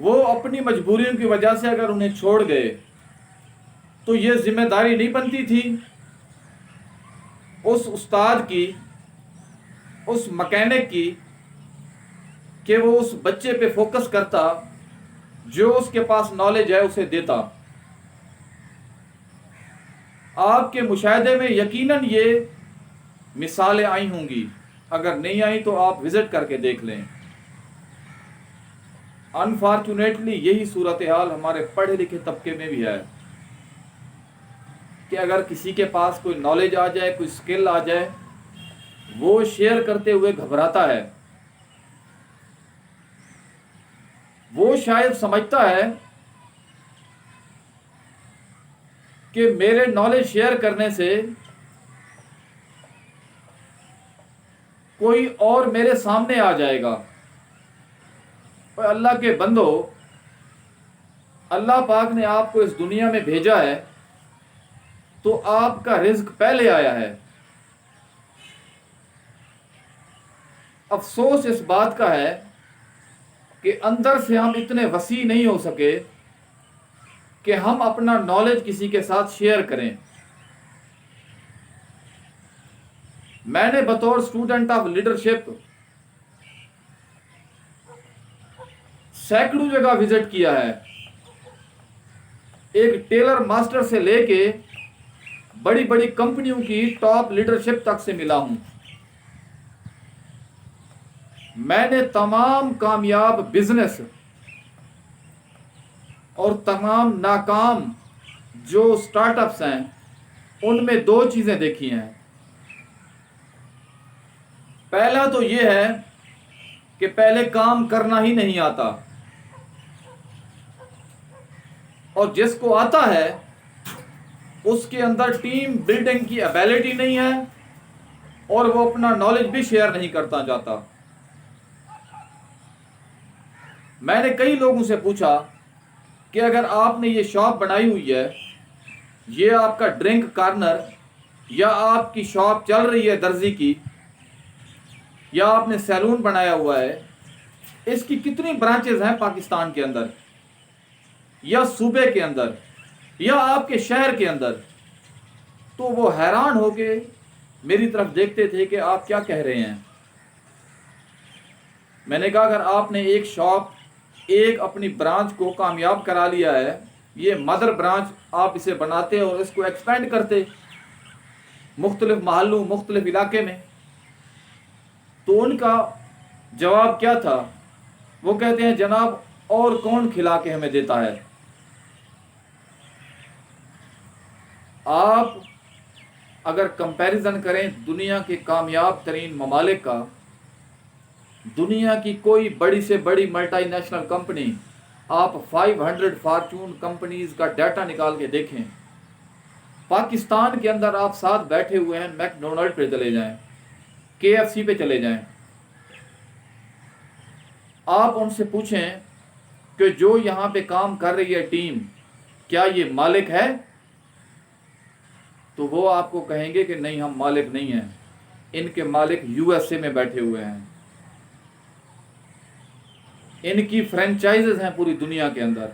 وہ اپنی مجبوریوں کی وجہ سے اگر انہیں چھوڑ گئے تو یہ ذمہ داری نہیں بنتی تھی اس استاد کی، اس مکینک کی، کہ وہ اس بچے پہ فوکس کرتا، جو اس کے پاس نالج ہے اسے دیتا؟ آپ کے مشاہدے میں یقیناً یہ مثالیں آئی ہوں گی، اگر نہیں آئی تو آپ وزٹ کر کے دیکھ لیں۔ انفارچونیٹلی یہی صورتحال ہمارے پڑھے لکھے طبقے میں بھی ہے کہ اگر کسی کے پاس کوئی نالج آ جائے، کوئی سکل آ جائے، وہ شیئر کرتے ہوئے گھبراتا ہے۔ وہ شاید سمجھتا ہے کہ میرے نالج شیئر کرنے سے کوئی اور میرے سامنے آ جائے گا۔ اور اللہ کے بندو، اللہ پاک نے آپ کو اس دنیا میں بھیجا ہے تو آپ کا رزق پہلے آیا ہے۔ افسوس اس بات کا ہے کہ اندر سے ہم اتنے وسیع نہیں ہو سکے کہ ہم اپنا نالج کسی کے ساتھ شیئر کریں۔ میں نے بطور اسٹوڈنٹ آف لیڈرشپ سینکڑوں جگہ وزٹ کیا ہے، ایک ٹیلر ماسٹر سے لے کے بڑی بڑی کمپنیوں کی ٹاپ لیڈرشپ تک سے ملا ہوں۔ میں نے تمام کامیاب بزنس اور تمام ناکام جو سٹارٹ اپس ہیں ان میں دو چیزیں دیکھی ہیں۔ پہلا تو یہ ہے کہ پہلے کام کرنا ہی نہیں آتا، اور جس کو آتا ہے اس کے اندر ٹیم بلڈنگ کی ایبیلٹی نہیں ہے اور وہ اپنا نالج بھی شیئر نہیں کرتا جاتا۔ میں نے کئی لوگوں سے پوچھا کہ اگر آپ نے یہ شاپ بنائی ہوئی ہے، یہ آپ کا ڈرنک کارنر، یا آپ کی شاپ چل رہی ہے درزی کی، یا آپ نے سیلون بنایا ہوا ہے، اس کی کتنی برانچز ہیں پاکستان کے اندر یا صوبے کے اندر یا آپ کے شہر کے اندر؟ تو وہ حیران ہو کے میری طرف دیکھتے تھے کہ آپ کیا کہہ رہے ہیں۔ میں نے کہا اگر آپ نے ایک شاپ، ایک اپنی برانچ کو کامیاب کرا لیا ہے، یہ مدر برانچ آپ اسے بناتے اور اس کو ایکسپینڈ کرتے مختلف محلوں، مختلف علاقے میں، تو ان کا جواب کیا تھا؟ وہ کہتے ہیں جناب اور کون کھلا کے ہمیں دیتا ہے؟ آپ اگر کمپیریزن کریں دنیا کے کامیاب ترین ممالک کا، دنیا کی کوئی بڑی سے بڑی ملٹی نیشنل کمپنی، آپ 500 فارچون کمپنیز کا ڈیٹا نکال کے دیکھیں، پاکستان کے اندر آپ ساتھ بیٹھے ہوئے ہیں، میک ڈونلڈ پہ چلے جائیں، KFC پہ چلے جائیں، آپ ان سے پوچھیں کہ جو یہاں پہ کام کر رہی ہے ٹیم، کیا یہ مالک ہے؟ تو وہ آپ کو کہیں گے کہ نہیں، ہم مالک نہیں ہیں، ان کے مالک USA میں بیٹھے ہوئے ہیں، ان کی فرینچائزز ہیں پوری دنیا کے اندر،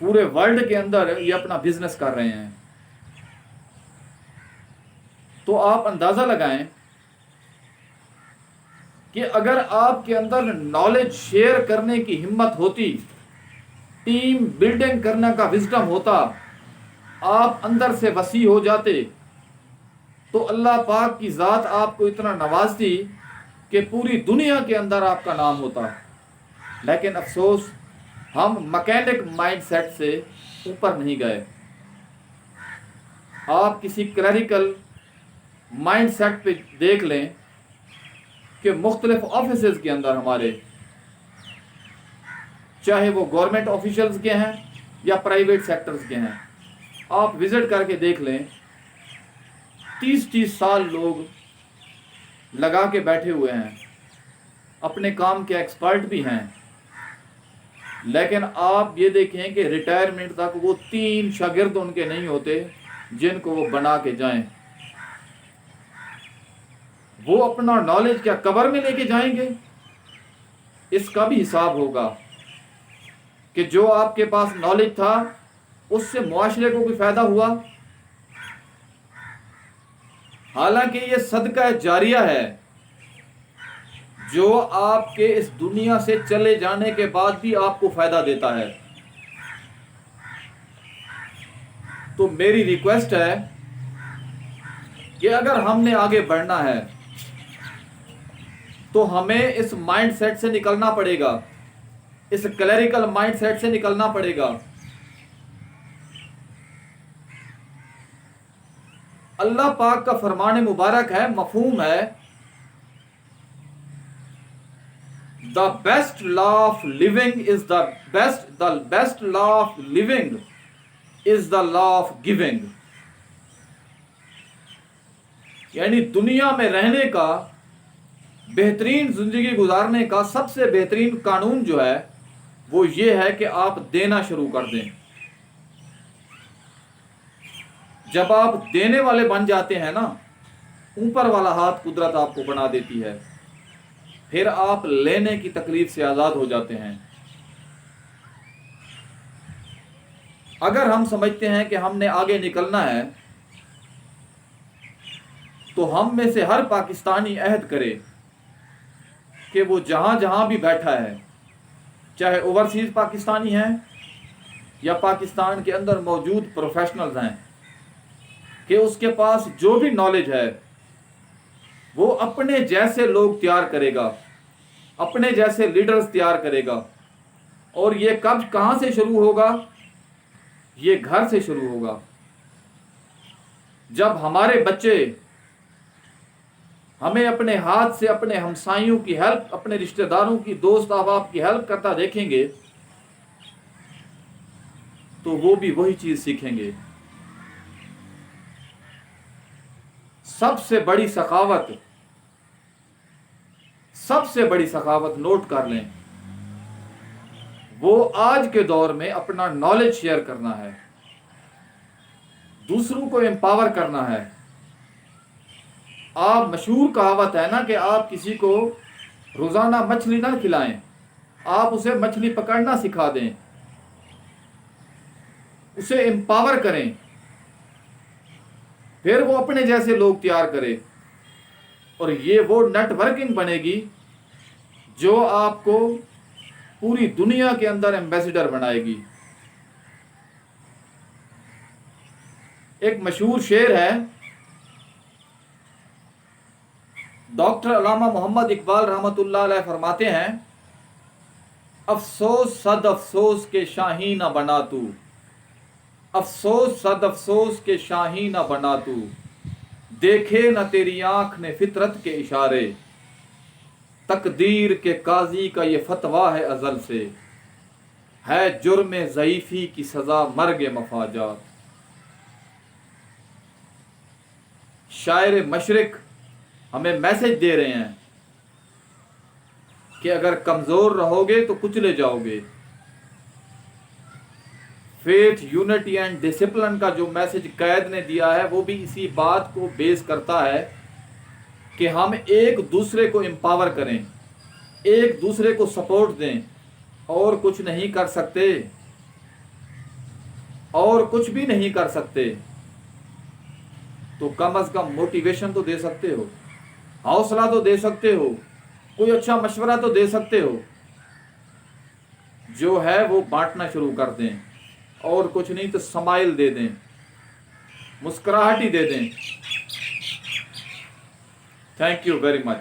پورے ورلڈ کے اندر یہ اپنا بزنس کر رہے ہیں۔ تو آپ اندازہ لگائیں کہ اگر آپ کے اندر نالج شیئر کرنے کی ہمت ہوتی، ٹیم بلڈنگ کرنے کا وزڈم ہوتا، آپ اندر سے وسیع ہو جاتے، تو اللہ پاک کی ذات آپ کو اتنا نوازتی کہ پوری دنیا کے اندر آپ کا نام ہوتا۔ لیکن افسوس ہم مکینک مائنڈ سیٹ سے اوپر نہیں گئے۔ آپ کسی کلریکل مائنڈ سیٹ پہ دیکھ لیں کہ مختلف آفیسز کے اندر ہمارے، چاہے وہ گورنمنٹ آفیشلز کے ہیں یا پرائیویٹ سیکٹرز کے ہیں، آپ وزٹ کر کے دیکھ لیں، 30 سال لوگ لگا کے بیٹھے ہوئے ہیں، اپنے کام کے ایکسپرٹ بھی ہیں، لیکن آپ یہ دیکھیں کہ ریٹائرمنٹ تک وہ 3 شاگرد ان کے نہیں ہوتے جن کو وہ بنا کے جائیں۔ وہ اپنا نالج کیا قبر میں لے کے جائیں گے؟ اس کا بھی حساب ہوگا کہ جو آپ کے پاس نالج تھا اس سے معاشرے کو کوئی فائدہ ہوا؟ حالانکہ یہ صدقہ جاریہ ہے جو آپ کے اس دنیا سے چلے جانے کے بعد بھی آپ کو فائدہ دیتا ہے۔ تو میری ریکویسٹ ہے کہ اگر ہم نے آگے بڑھنا ہے تو ہمیں اس مائنڈ سیٹ سے نکلنا پڑے گا، اس کلیریکل مائنڈ سیٹ سے نکلنا پڑے گا۔ اللہ پاک کا فرمان مبارک ہے، مفہوم ہے، the best law of living is the best law of living is the law of giving۔ یعنی دنیا میں رہنے کا، بہترین زندگی گزارنے کا سب سے بہترین قانون جو ہے وہ یہ ہے کہ آپ دینا شروع کر دیں۔ جب آپ دینے والے بن جاتے ہیں نا، اوپر والا ہاتھ قدرت آپ کو بنا دیتی ہے، پھر آپ لینے کی تکلیف سے آزاد ہو جاتے ہیں۔ اگر ہم سمجھتے ہیں کہ ہم نے آگے نکلنا ہے تو ہم میں سے ہر پاکستانی عہد کرے کہ وہ جہاں جہاں بھی بیٹھا ہے، چاہے اوورسیز پاکستانی ہیں یا پاکستان کے اندر موجود پروفیشنلز ہیں، کہ اس کے پاس جو بھی نالج ہے وہ اپنے جیسے لوگ تیار کرے گا، اپنے جیسے لیڈرز تیار کرے گا۔ اور یہ کہاں سے شروع ہوگا؟ یہ گھر سے شروع ہوگا۔ جب ہمارے بچے ہمیں اپنے ہاتھ سے اپنے ہمسائیوں کی ہیلپ، اپنے رشتہ داروں کی، دوست احباب کی ہیلپ کرتا دیکھیں گے تو وہ بھی وہی چیز سیکھیں گے۔ سب سے بڑی سخاوت نوٹ کر لیں، وہ آج کے دور میں اپنا نالج شیئر کرنا ہے، دوسروں کو امپاور کرنا ہے۔ آپ مشہور کہاوت ہے نا کہ آپ کسی کو روزانہ مچھلی نہ کھلائیں، آپ اسے مچھلی پکڑنا سکھا دیں، اسے امپاور کریں، پھر وہ اپنے جیسے لوگ تیار کرے، اور یہ وہ نیٹ ورکنگ بنے گی جو آپ کو پوری دنیا کے اندر ایمبیسڈر بنائے گی۔ ایک مشہور شعر ہے، ڈاکٹر علامہ محمد اقبال رحمۃ اللہ علیہ فرماتے ہیں، افسوس صد افسوس کے شاہین نہ بنا تو، افسوس صد افسوس کے شاہین نہ بنا تو، دیکھے نہ تیری آنکھ نے فطرت کے اشارے، تقدیر کے قاضی کا یہ فتویٰ ہے ازل سے، ہے جرم ضعیفی کی سزا مرگ مفاجات۔ شاعر مشرق ہمیں میسج دے رہے ہیں کہ اگر کمزور رہو گے تو کچلے جاؤ گے۔ فیتھ، یونٹی اینڈ ڈسپلن کا جو میسج قید نے دیا ہے وہ بھی اسی بات کو بیس کرتا ہے کہ ہم ایک دوسرے کو امپاور کریں، ایک دوسرے کو سپورٹ دیں، اور کچھ نہیں کر سکتے، اور کچھ بھی نہیں کر سکتے تو کم از کم موٹیویشن تو دے سکتے ہو، حوصلہ تو دے سکتے ہو، کوئی اچھا مشورہ تو دے سکتے ہو۔ جو ہے وہ بانٹنا شروع کر دیں، اور کچھ نہیں تو سمائل دے دیں، مسکراہٹ ہی دے دیں۔ Thank you very much.